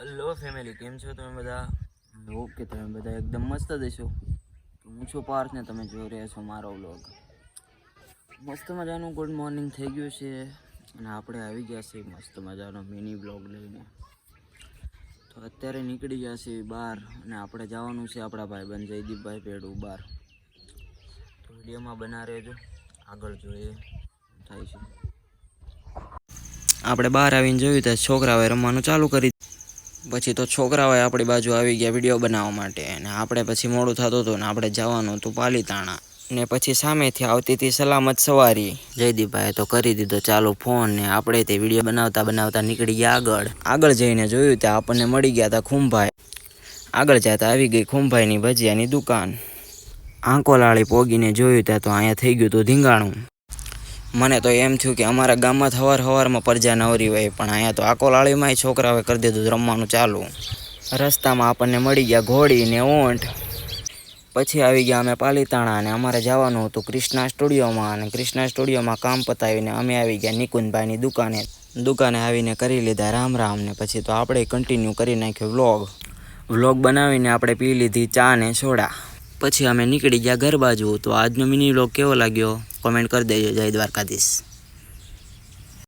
Hello family, કેમ છો તમે બધા? ઓકે, તમે બધા એકદમ મસ્ત દેશો. તો હું છું પાર્થ ને તમે જોઈ રહ્યા છો મારો વ્લોગ. મસ્ત મજાનું ગુડ મોર્નિંગ થઈ ગયું છે અને આપણે આવી ગયા છીએ મસ્ત મજાનો મિની વ્લોગ લઈને. તો અત્યારે નીકળી ગયા છીએ બહાર અને આપણે જવાનું છે આપણા ભાઈબંધ જયદીપભાઈ પેડું બહાર. તો વિડીયોમાં બના રહેજો, આગળ જોઈએ થાય છે. આપણે બહાર આવીને જોયું તો છોકરાઓએ રમવાનું ચાલુ કરી. પછી તો છોકરાઓએ આપણી બાજુ આવી ગયા વિડીયો બનાવવા માટે અને આપણે પછી મોડું થતું હતું ને આપણે જવાનું હતું પાલીતાણા. ને પછી સામેથી આવતી હતી સલામત સવારી. જયદીપભાઈએ તો કરી દીધો ચાલુ ફોન ને આપણે તે વિડીયો બનાવતા બનાવતા નીકળી ગયા આગળ જઈને જોયું ત્યાં આપણને મળી ગયા હતા ખુંભાઈ. આગળ જતા આવી ગઈ ખુંભાઈની ભજીયાની દુકાન. આંકોલાળી પોગીને જોયું ત્યાં તો અહીંયા થઈ ગયું હતું ધીંગાણું. મને તો એમ થયું કે અમારા ગામમાં સવારમાં પરજા નવરી હોય, પણ અહીંયા તો આકોલાળીમાંય છોકરાઓએ કરી દીધું રમવાનું ચાલુ. રસ્તામાં આપણને મળી ગયા ઘોડી ને ઊંટ. પછી આવી ગયા અમે પાલીતાણા અને અમારે જવાનું હતું ક્રિષ્ના સ્ટુડિયોમાં, અને ક્રિષ્ના સ્ટુડિયોમાં કામ પતાવીને અમે આવી ગયા નિકુંજભાઈની દુકાને આવીને કરી લીધા રામ રામ. ને પછી તો આપણે કન્ટિન્યુ કરી નાખ્યો વ્લોગ બનાવીને આપણે પી લીધી ચા ને સોડા. પછી અમે નીકળી ગયા ઘર બાજુ. તો આજનો મિની વ્લોગ કેવો લાગ્યો કોમેન્ટ કરી દેજો. જય દ્વારકાધીશ.